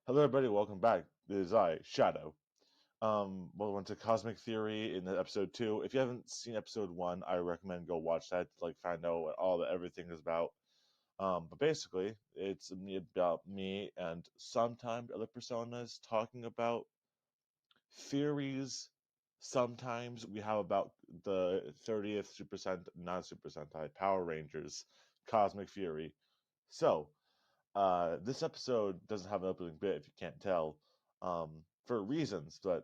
Hello, everybody. Welcome back. This is I, Shadow. Welcome to Cosmic Theory in episode 2. If you haven't seen episode 1, I recommend go watch that to find out what all the everything is about. But basically, it's about me and sometimes other personas talking about theories. Sometimes we have about the 30th not Super Sentai Power Rangers Cosmic Fury. So, this episode doesn't have an opening bit, if you can't tell, for reasons that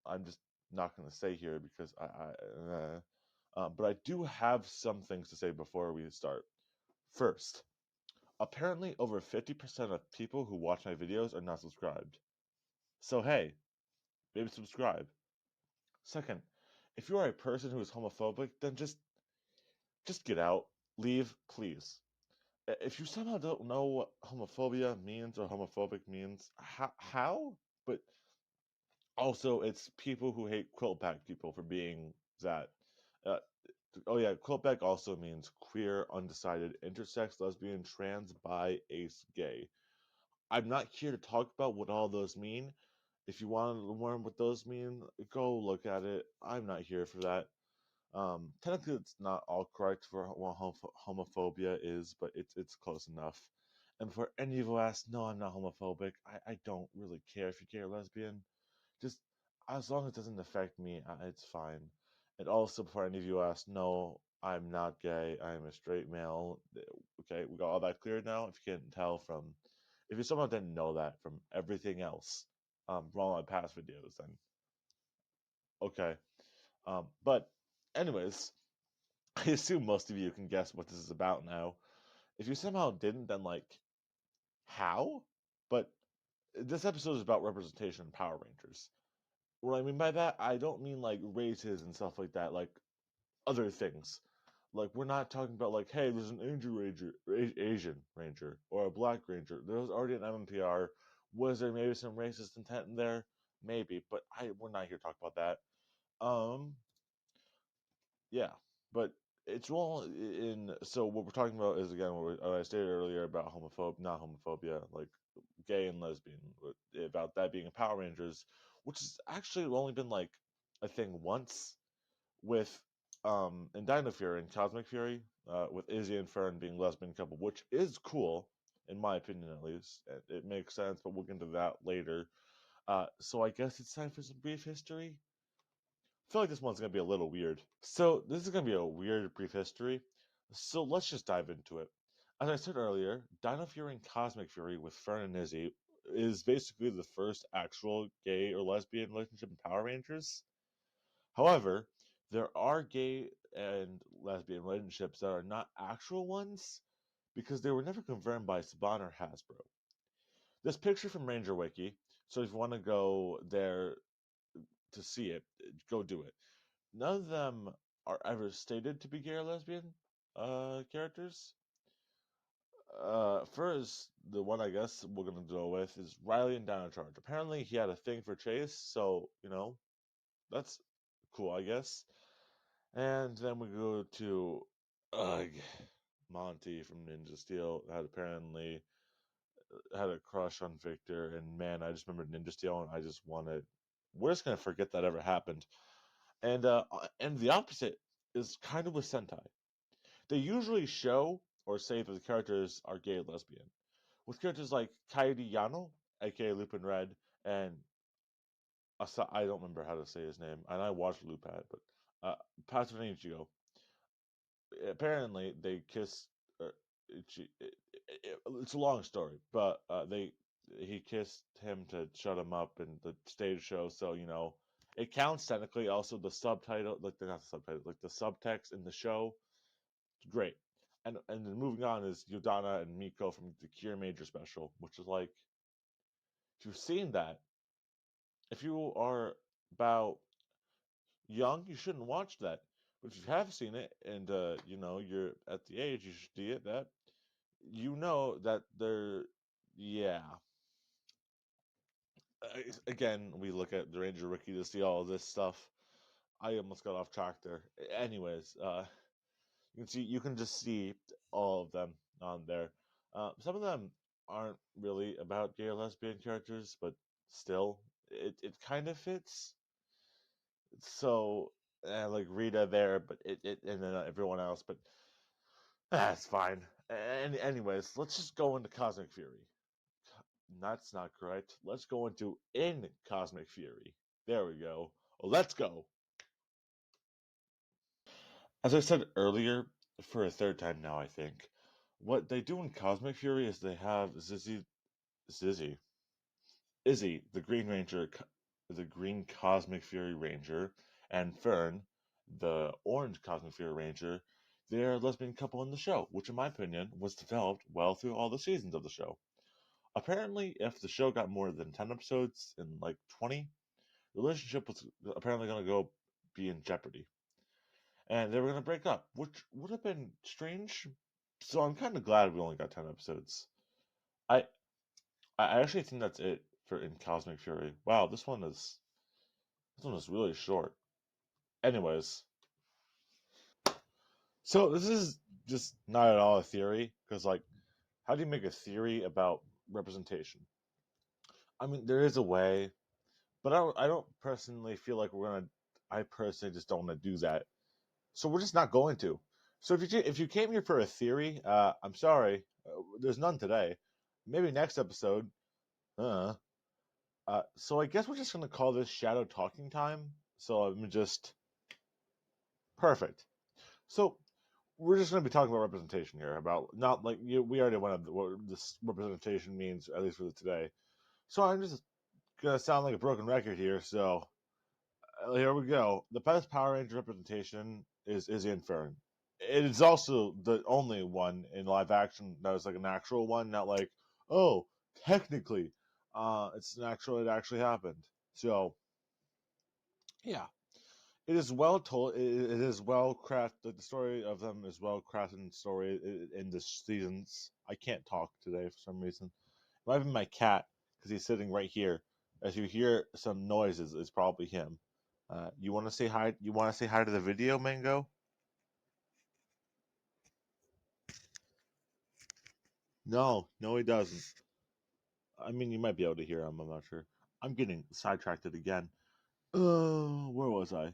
I'm just not going to say here because but I do have some things to say before we start. First, apparently over 50% of people who watch my videos are not subscribed. So hey, maybe subscribe. Second, if you are a person who is homophobic, then just get out, leave, please. If you somehow don't know what homophobia means or homophobic means, how? But also, it's people who hate Quillback people for being that. Uh, oh yeah, Quillback also means queer, undecided, intersex, lesbian, trans, bi, ace, gay. I'm not here to talk about what all those mean. If you want to learn what those mean, go look at it. I'm not here for that. Technically, it's not all correct for what homophobia is, but it's close enough. And for any of you who ask, no, I'm not homophobic. I don't really care if you're gay or lesbian. Just as long as it doesn't affect me, it's fine. And also, before any of you ask, no, I'm not gay. I'm a straight male. Okay, we got all that cleared now. If you can't tell from, if you somehow didn't know that from everything else, from all my past videos, then okay. But anyways, I assume most of you can guess what this is about now. If you somehow didn't, then how? But this episode is about representation in Power Rangers. What I mean by that, I don't mean races and stuff like that, like other things. Like we're not talking about hey, there's an Asian Ranger, or a Black Ranger. There's already an MMPR. Was there maybe some racist intent in there? Maybe, but we're not here to talk about that. Um, yeah, but it's all in. So what we're talking about is again what I stated earlier about not homophobia, like gay and lesbian, about that being in Power Rangers, which has actually only been a thing once with in Dino Fury and Cosmic Fury, with Izzy and Fern being lesbian couple, which is cool in my opinion at least. It makes sense, but we'll get into that later. So I guess it's time for some brief history. I feel like this one's going to be a little weird. So, this is going to be a weird brief history. So, let's just dive into it. As I said earlier, Dino Fury and Cosmic Fury with Fern and Izzy is basically the first actual gay or lesbian relationship in Power Rangers. However, there are gay and lesbian relationships that are not actual ones because they were never confirmed by Saban or Hasbro. This picture from Ranger Wiki, so if you want to go there to see it, go do it. None of them are ever stated to be gay or lesbian characters. First, the one I guess we're gonna go with is Riley and Dino Charge. Apparently, he had a thing for Chase, so that's cool, I guess. And then we go to Ugh, Monty from Ninja Steel had apparently had a crush on Victor, and man, I just remember Ninja Steel, and I just wanted. We're just gonna forget that ever happened. And the opposite is kind of with Sentai. They usually show or say that the characters are gay or lesbian. With characters like Kaede Yano, aka Lupin Red, and I don't remember how to say his name, and I watched Lupin, but Patrick Ichigo. Apparently, they kiss. It's a long story, but he kissed him to shut him up in the stage show, so it counts technically. Also, the subtitle, not the subtitle, like the subtext in the show, great. And then moving on is Yodana and Miko from the Cure Major special, which is if you've seen that, if you are about young, you shouldn't watch that. But if you have seen it and you're at the age you should see it, that you know that they're yeah. Again, we look at the Ranger Rookie to see all this stuff. I almost got off track there. Anyways, you can just see all of them on there. Some of them aren't really about gay or lesbian characters, but still, it kind of fits. So, like Rita there, but it and then everyone else, but that's fine. And anyways, let's just go into Cosmic Fury. That's not correct. Let's go into In Cosmic Fury. There we go. Let's go. As I said earlier, for a third time now, I think, what they do in Cosmic Fury is they have Izzy, the Green Ranger, the Green Cosmic Fury Ranger, and Fern, the Orange Cosmic Fury Ranger. They're a lesbian couple in the show, which, in my opinion, was developed well through all the seasons of the show. Apparently, if the show got more than 10 episodes in like 20, the relationship was apparently going to go be in jeopardy. And they were going to break up, which would have been strange. So I'm kind of glad we only got 10 episodes. I I actually think that's it for in Cosmic Fury. Wow, this one is really short. Anyways, so this is just not at all a theory because like, how do you make a theory about representation? I mean, there is a way, but I don't personally feel like we're gonna. I personally just don't want to do that. So we're just not going to. So if you came here for a theory, I'm sorry, there's none today. Maybe next episode. Uh, so I guess we're just gonna call this Shadow Talking Time. So I'm just perfect. So we're just gonna be talking about representation here. About not like we already went over what this representation means at least for today. So I'm just gonna sound like a broken record here. So here we go. The best Power Ranger representation is Izzy and Fern. It is also the only one in live action that was like an actual one, not like, oh, technically, it's an actual. It actually happened. So yeah, it is well told. It is well crafted. The story of them is well crafted. Story in the seasons. I can't talk today for some reason. It might be my cat because he's sitting right here. As you hear some noises, it's probably him. You want to say hi? You want to say hi to the video, Mango? No, no, he doesn't. I mean, you might be able to hear him. I'm not sure. I'm getting sidetracked again. Where was I?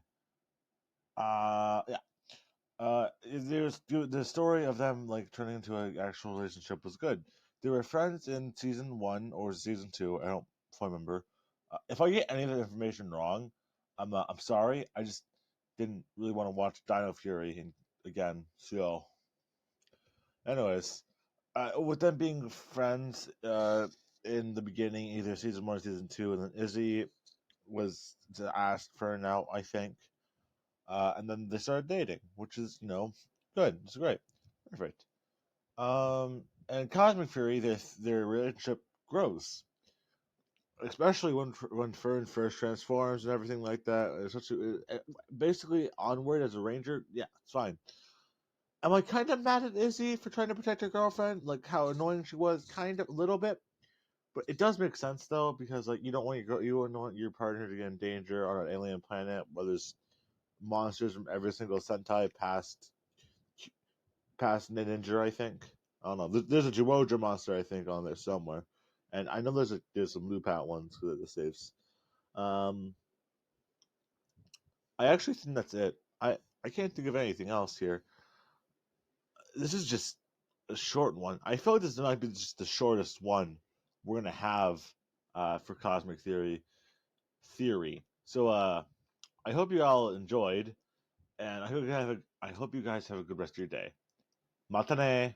Yeah. There's the story of them like turning into an actual relationship was good. They were friends in season 1 or season 2. I don't quite remember. If I get any of the information wrong, I'm sorry. I just didn't really want to watch Dino Fury again. So, anyways, with them being friends, in the beginning, either season 1 or season 2, and then Izzy was to ask for an out, I think. And then they started dating, which is good. It's great, perfect. And Cosmic Fury, their relationship grows, especially when Fern first transforms and everything like that. Especially, basically onward as a ranger. Yeah, it's fine. Am I kind of mad at Izzy for trying to protect her girlfriend? Like how annoying she was, kind of a little bit. But it does make sense though, because like you don't want you don't want your partner to get in danger on an alien planet where there's monsters from every single Sentai past Ninja, I think. I don't know. There's a Jiwoja monster, I think, on there somewhere, and I know there's some Lupat ones for the saves. Um, I actually think that's it. I can't think of anything else here. This is just a short one. I feel like this might be just the shortest one we're gonna have for Cosmic Theory. So I hope you all enjoyed, and I hope you guys have a good rest of your day. Matane.